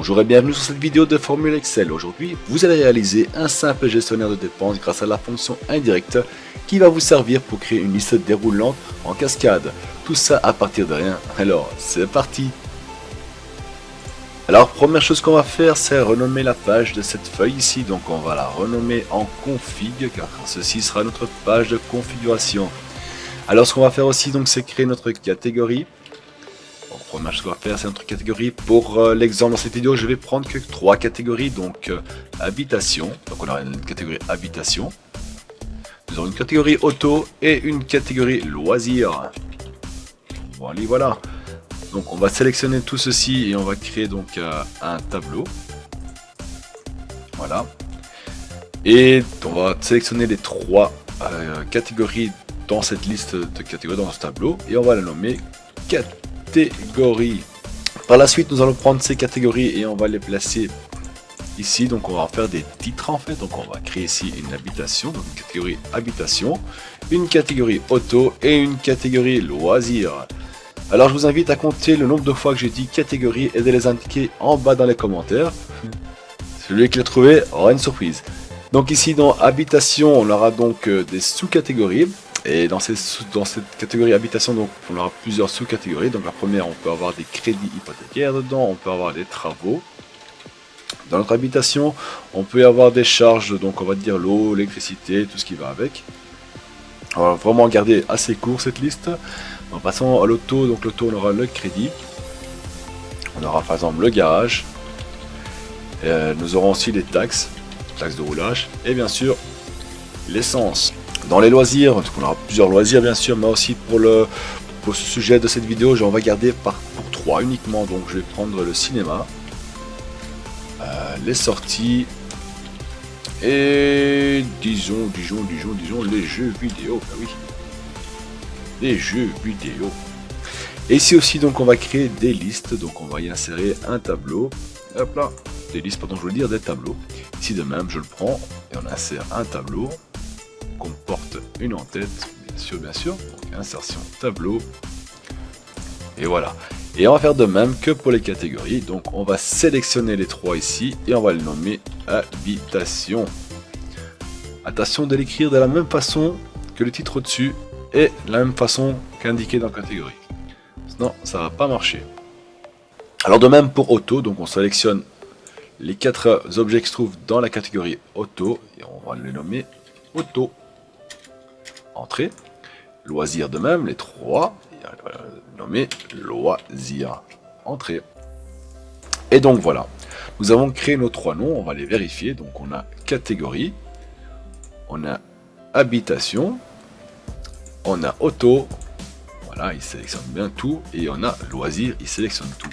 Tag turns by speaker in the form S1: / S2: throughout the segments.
S1: Bonjour et bienvenue sur cette vidéo de Formule Excel. Aujourd'hui, vous allez réaliser un simple gestionnaire de dépenses grâce à la fonction indirecte qui va vous servir pour créer une liste déroulante en cascade. Tout ça à partir de rien. Alors, c'est parti! Alors, première chose qu'on va faire, c'est renommer la page de cette feuille ici. Donc, on va la renommer en config car ceci sera notre page de configuration. Alors, ce qu'on va faire aussi, donc, c'est créer notre catégorie. Première chose qu'on va faire, c'est notre catégorie. Pour l'exemple dans cette vidéo, je vais prendre que 3 catégories. Donc habitation, donc on aura une catégorie habitation, nous aurons une catégorie auto et une catégorie loisirs. Voilà. Donc on va sélectionner tout ceci et on va créer donc un tableau. Voilà. Et on va sélectionner les 3 catégories dans cette liste de catégories dans ce tableau et on va la nommer catégorie. Par la suite, nous allons prendre ces catégories et on va les placer ici. Donc, on va en faire des titres en fait. Donc, on va créer ici une habitation, donc une catégorie habitation, une catégorie auto et une catégorie loisirs. Alors, je vous invite à compter le nombre de fois que j'ai dit catégorie et de les indiquer en bas dans les commentaires. Celui qui l'a trouvé aura une surprise. Donc, ici dans habitation, on aura donc des sous-catégories. Et dans cette catégorie habitation, donc, on aura plusieurs sous-catégories. Donc la première, on peut avoir des crédits hypothécaires dedans, on peut avoir des travaux. Dans notre habitation, on peut avoir des charges, donc on va dire l'eau, l'électricité, tout ce qui va avec. On va vraiment garder assez court cette liste. En passant à l'auto, donc l'auto, on aura le crédit. On aura par exemple le garage. Nous aurons aussi les taxes de roulage. Et bien sûr, l'essence. Dans les loisirs, on aura plusieurs loisirs bien sûr, mais aussi pour ce sujet de cette vidéo, on va garder pour 3 uniquement. Donc je vais prendre le cinéma, les sorties et disons les jeux vidéo. Ben oui, les jeux vidéo. Et ici aussi donc on va créer des listes, donc on va y insérer un tableau. Hop là, des listes, pardon, je veux dire des tableaux. Ici de même, je le prends et on insère un tableau. Comporte une en-tête, bien sûr, donc insertion tableau, et voilà. Et on va faire de même que pour les catégories, donc on va sélectionner les 3 ici, et on va le nommer habitation. Attention de l'écrire de la même façon que le titre au-dessus, et la même façon qu'indiqué dans la catégorie. Sinon, ça va pas marcher. Alors de même pour auto, donc on sélectionne les 4 objets qui se trouvent dans la catégorie auto, et on va les nommer auto. Entrée, loisirs de même, les 3, nommé loisirs, entrée. Et donc voilà, nous avons créé nos 3 noms, on va les vérifier. Donc on a catégorie, on a habitation, on a auto, voilà, il sélectionne bien tout, et on a loisirs, il sélectionne tout.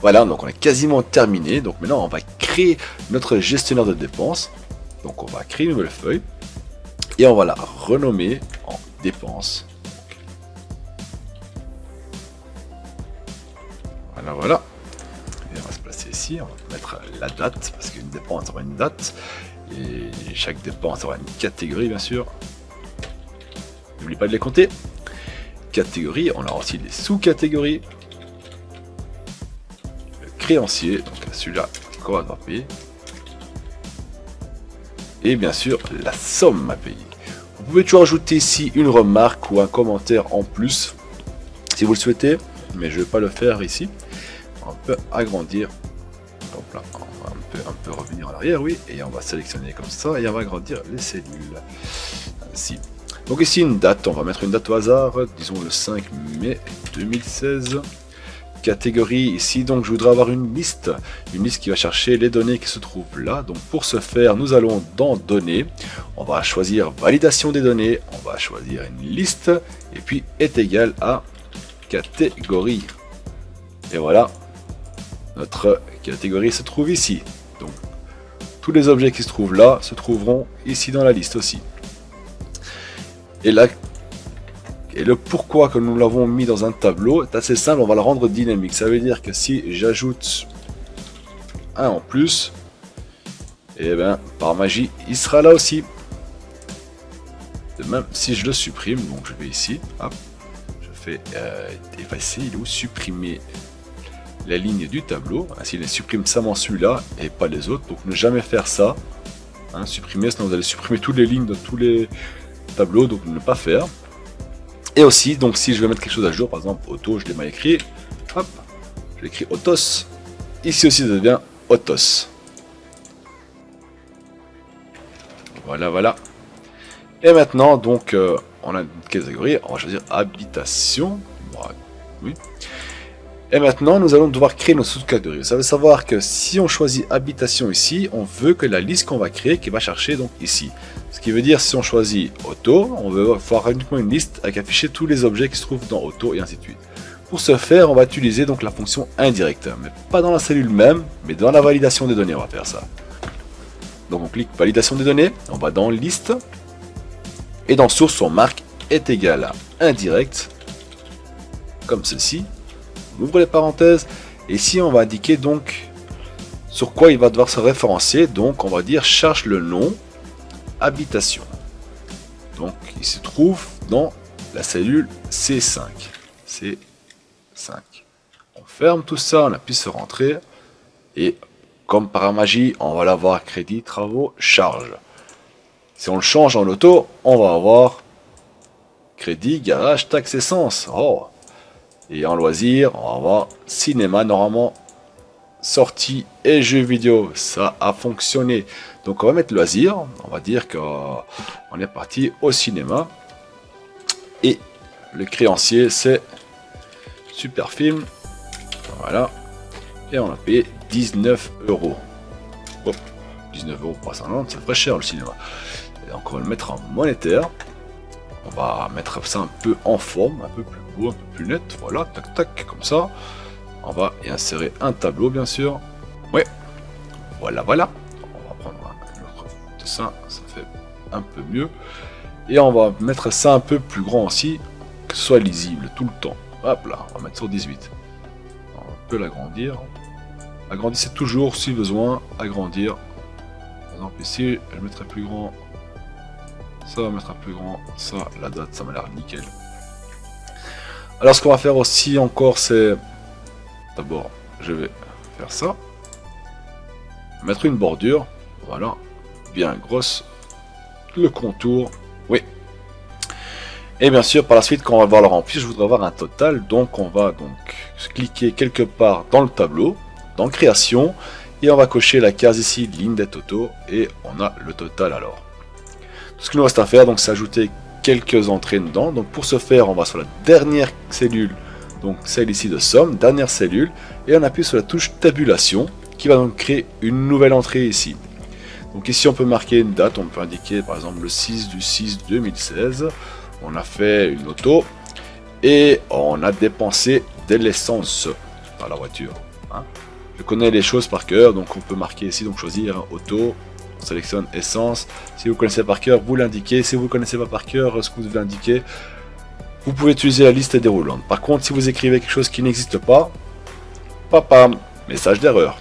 S1: Voilà, donc on a quasiment terminé. Donc maintenant on va créer notre gestionnaire de dépenses. Donc on va créer une nouvelle feuille. Et on va la renommer en dépenses. Voilà. Et on va se placer ici, on va mettre la date, parce qu'une dépense aura une date. Et chaque dépense aura une catégorie, bien sûr. N'oublie pas de les compter. Catégorie, on aura aussi des sous-catégories. Le créancier, donc celui-là qu'on va devoir payer. Et bien sûr, la somme à payer. Vous pouvez toujours ajouter ici une remarque ou un commentaire en plus, si vous le souhaitez, mais je ne vais pas le faire ici. On peut agrandir. Hop là, on va un peu revenir en arrière, oui, et on va sélectionner comme ça, et on va agrandir les cellules. Ainsi. Donc ici, une date, on va mettre une date au hasard, disons le 5 mai 2016. Catégorie ici, donc je voudrais avoir une liste qui va chercher les données qui se trouvent là. Donc pour ce faire, nous allons dans données, on va choisir validation des données, on va choisir une liste et puis est égal à catégorie. Et voilà, notre catégorie se trouve ici. Donc tous les objets qui se trouvent là se trouveront ici dans la liste aussi. Et là, et le pourquoi que nous l'avons mis dans un tableau est assez simple, on va le rendre dynamique. Ça veut dire que si j'ajoute un en plus, et bien par magie, il sera là aussi. De même, si je le supprime, donc je vais ici, hop, je fais effacer, il est où, supprimer les lignes du tableau. Ainsi, il supprime seulement celui-là et pas les autres. Donc, ne jamais faire ça. Hein, supprimer, sinon vous allez supprimer toutes les lignes de tous les tableaux. Donc, ne pas faire. Et aussi, donc, si je veux mettre quelque chose à jour, par exemple, auto, je l'ai mal écrit. Hop, je l'écris autos. Ici aussi, ça devient autos. Voilà, voilà. Et maintenant, donc, on a une catégorie. On va choisir habitation. Oui. Et maintenant, nous allons devoir créer notre sous-catégorie. Ça veut savoir que si on choisit habitation ici, on veut que la liste qu'on va créer, qui va chercher donc ici. Ce qui veut dire, si on choisit auto, on veut avoir uniquement une liste avec afficher tous les objets qui se trouvent dans auto et ainsi de suite. Pour ce faire, on va utiliser donc la fonction indirecte, mais pas dans la cellule même, mais dans la validation des données, on va faire ça. Donc on clique validation des données, on va dans liste, et dans source on marque est égal à indirect, comme ceci. On ouvre les parenthèses, et ici on va indiquer donc sur quoi il va devoir se référencier, donc on va dire cherche le nom habitation. Donc il se trouve dans la cellule C5. C5. On ferme tout ça, on appuie sur rentrer, et comme par magie, on va l'avoir crédit, travaux, charge. Si on le change en auto, on va avoir crédit, garage, taxe, essence. Oh. Et en loisir, on va avoir cinéma, normalement, sortie et jeux vidéo. Ça a fonctionné. Donc on va mettre loisir. On va dire qu'on est parti au cinéma. Et le créancier, c'est Superfilm. Voilà. Et on a payé 19 €. Hop, 19 € pour 190, c'est très cher le cinéma. Et donc on va le mettre en monétaire. On va mettre ça un peu en forme, un peu plus beau, un peu plus net. Voilà, tac tac, comme ça. On va y insérer un tableau, bien sûr. Ouais, voilà, voilà. On va prendre un autre dessin, ça fait un peu mieux. Et on va mettre ça un peu plus grand aussi, que ce soit lisible tout le temps. Hop là, on va mettre sur 18. On peut l'agrandir. Agrandissez toujours si besoin, agrandir. Par exemple ici, je mettrai plus grand. Ça va mettre un plus grand. Ça, la date, ça m'a l'air nickel. Alors ce qu'on va faire aussi encore, c'est... D'abord, je vais faire ça. Mettre une bordure. Voilà. Bien grosse. Le contour. Oui. Et bien sûr, par la suite, quand on va voir le rempli, je voudrais avoir un total. Donc on va donc cliquer quelque part dans le tableau. Dans création, et on va cocher la case ici, ligne des totaux, et on a le total alors. Tout ce qu'il nous reste à faire, donc c'est ajouter quelques entrées dedans. Donc pour ce faire, on va sur la dernière cellule, donc celle ici de somme, dernière cellule, et on appuie sur la touche tabulation, qui va donc créer une nouvelle entrée ici. Donc ici on peut marquer une date, on peut indiquer par exemple le 6/6/2016, on a fait une auto, et on a dépensé de l'essence dans la voiture. Hein. Je connais les choses par cœur, donc on peut marquer ici, donc choisir auto, on sélectionne essence. Si vous connaissez par cœur, vous l'indiquez. Si vous ne connaissez pas par cœur ce que vous devez indiquer, vous pouvez utiliser la liste déroulante. Par contre, si vous écrivez quelque chose qui n'existe pas, papam, message d'erreur.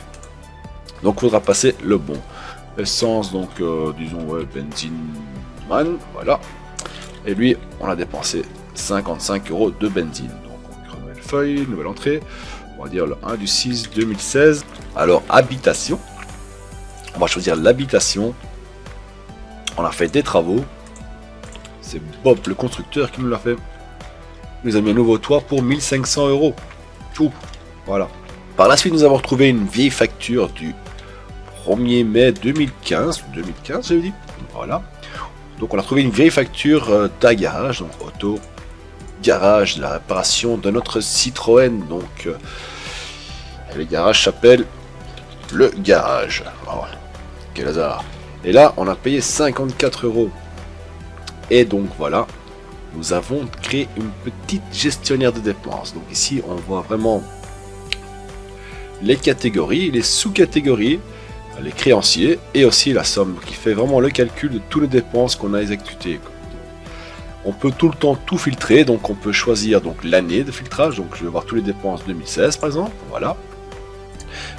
S1: Donc il faudra passer le bon. Essence, donc disons ouais, benzine man, voilà. Et lui, on a dépensé 55 € de benzine. Donc on remet le feuille, nouvelle entrée. On va dire le 1/6/2016. Alors, habitation. On va choisir l'habitation. On a fait des travaux. C'est Bob, le constructeur, qui nous l'a fait. Il nous a mis un nouveau toit pour 1500 €. Tout. Voilà. Par la suite, nous avons retrouvé une vieille facture du 1er mai 2015. 2015, j'avais dit. Voilà. Donc, on a trouvé une vieille facture d'un garage. Donc, auto. Garage, la réparation de notre Citroën, donc le garage s'appelle le garage. Oh, quel hasard. Et là on a payé 54 €. Et donc voilà, nous avons créé une petite gestionnaire de dépenses. Donc ici on voit vraiment les catégories, les sous-catégories, les créanciers et aussi la somme qui fait vraiment le calcul de toutes les dépenses qu'on a exécutées. On peut tout le temps tout filtrer, donc on peut choisir donc l'année de filtrage, donc je vais voir toutes les dépenses 2016 par exemple, voilà.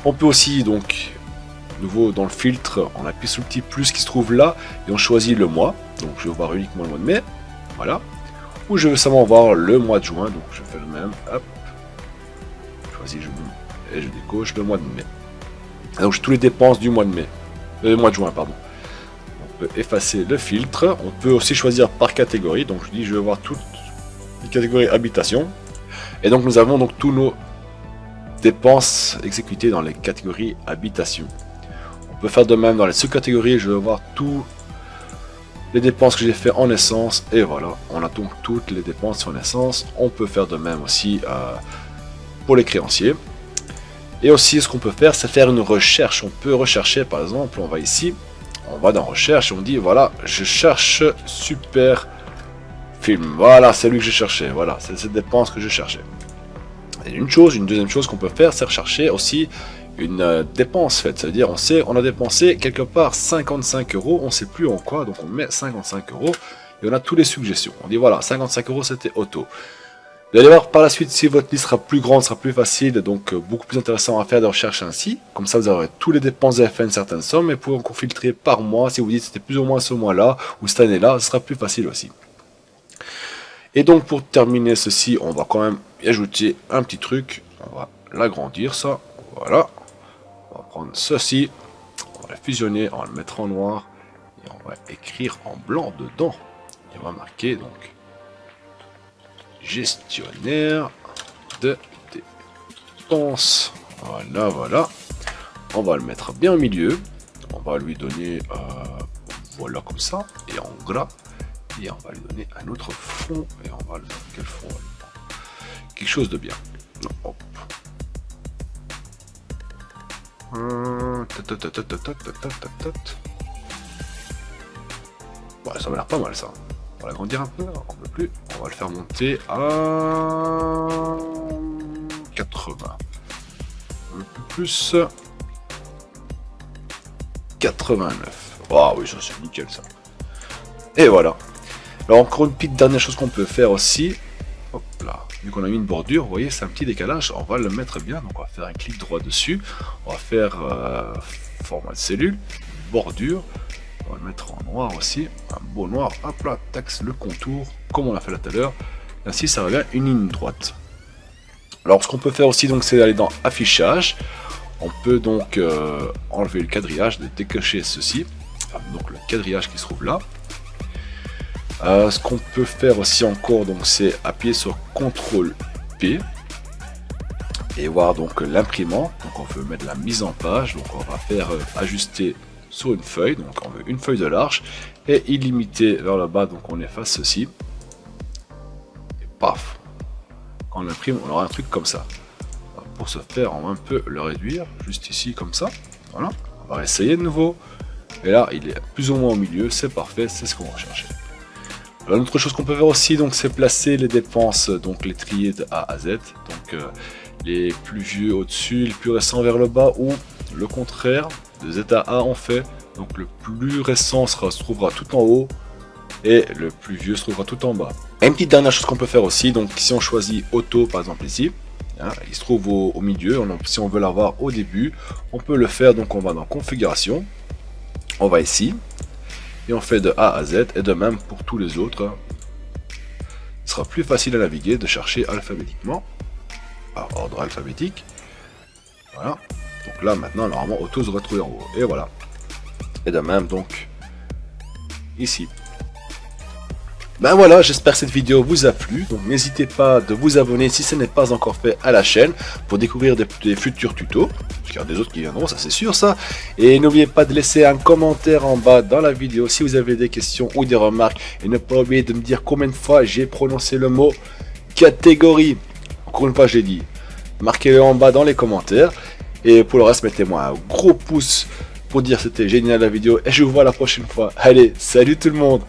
S1: On peut aussi donc, nouveau dans le filtre, on appuie sur le petit plus qui se trouve là, et on choisit le mois, donc je vais voir uniquement le mois de mai, voilà. Ou je veux seulement voir le mois de juin, donc je fais le même, hop, je choisis juin, et je décoche le mois de mai. Donc j'ai tous les dépenses du mois de mai, mois de juin pardon. On peut effacer le filtre, on peut aussi choisir par catégorie, donc je dis je vais voir toutes les catégories habitation, et donc nous avons donc tous nos dépenses exécutées dans les catégories habitation. On peut faire de même dans les sous-catégories, je vais voir tous les dépenses que j'ai fait en essence, et voilà, on a donc toutes les dépenses en essence. On peut faire de même aussi pour les créanciers. Et aussi ce qu'on peut faire, c'est faire une recherche. On peut rechercher par exemple, on va ici, on va dans recherche et on dit voilà, je cherche super film, voilà, c'est lui que je cherchais, voilà, c'est cette dépense que je cherchais. Et une deuxième chose qu'on peut faire, c'est rechercher aussi une dépense faite, c'est-à-dire on sait, on a dépensé quelque part 55 €, on sait plus en quoi, donc on met 55 € et on a toutes les suggestions. On dit voilà, 55 € c'était auto. Vous allez voir par la suite si votre liste sera plus grande, sera plus facile, donc beaucoup plus intéressant à faire de recherche ainsi. Comme ça vous aurez tous les dépenses, vous avez fait une certaine somme, et pour encore filtrer par mois, si vous dites c'était plus ou moins ce mois-là ou cette année-là, ce sera plus facile aussi. Et donc pour terminer ceci, on va quand même y ajouter un petit truc, on va l'agrandir ça, voilà. On va prendre ceci, on va le fusionner, on va le mettre en noir, et on va écrire en blanc dedans. Et on va marquer donc gestionnaire de dépenses. Voilà, voilà. On va le mettre bien au milieu. On va lui donner, voilà comme ça, et en gras. Et on va lui donner un autre fond. Et on va le mettre quel fond? Quelque chose de bien. Hop. Ouais, ça m'a l'air pas mal ça. On va l'agrandir un peu, un peu plus. On va le faire monter à 80. Un peu plus. 89. Waouh, oui, ça c'est nickel ça. Et voilà. Alors encore une petite dernière chose qu'on peut faire aussi. Hop là. Vu qu'on a mis une bordure, vous voyez, c'est un petit décalage. On va le mettre bien. Donc on va faire un clic droit dessus. On va faire format de cellule, bordure. On va le mettre en noir aussi, un beau noir, hop là, taxe le contour, comme on l'a fait là tout à l'heure. Ainsi, ça revient une ligne droite. Alors, ce qu'on peut faire aussi, donc, c'est d'aller dans affichage. On peut donc enlever le quadrillage, décocher ceci, donc le quadrillage qui se trouve là. Ce qu'on peut faire aussi encore, donc, c'est appuyer sur CTRL P et voir donc l'imprimant. Donc, on peut mettre la mise en page. Donc, on va faire ajuster sur une feuille, donc on veut une feuille de large et illimité vers le bas, donc on efface ceci et paf, quand on imprime on aura un truc comme ça. Alors, pour ce faire on va un peu le réduire juste ici comme ça, voilà, on va essayer de nouveau et là il est plus ou moins au milieu, c'est parfait, c'est ce qu'on va chercher. Alors, une autre chose qu'on peut faire aussi, donc c'est placer les dépenses, donc les trier de A à Z, donc les plus vieux au dessus, les plus récents vers le bas, ou le contraire, de Z à A on fait, donc le plus récent se trouvera tout en haut et le plus vieux se trouvera tout en bas. Et une petite dernière chose qu'on peut faire aussi, donc si on choisit auto par exemple ici, hein, il se trouve au milieu, si on veut l'avoir au début, on peut le faire, donc on va dans configuration, on va ici, et on fait de A à Z, et de même pour tous les autres, ce sera plus facile à naviguer de chercher alphabétiquement, par ordre alphabétique, voilà. Donc là maintenant normalement auto se retrouve en haut et voilà. Et de même donc ici. Ben voilà, j'espère que cette vidéo vous a plu. Donc n'hésitez pas de vous abonner si ce n'est pas encore fait à la chaîne pour découvrir des futurs tutos. Parce qu'il y a des autres qui viendront, ça c'est sûr ça. Et n'oubliez pas de laisser un commentaire en bas dans la vidéo si vous avez des questions ou des remarques. Et ne pas oublier de me dire combien de fois j'ai prononcé le mot catégorie. Encore une fois je l'ai dit. Marquez-le en bas dans les commentaires. Et pour le reste, mettez-moi un gros pouce pour dire c'était génial la vidéo. Et je vous vois la prochaine fois. Allez, salut tout le monde!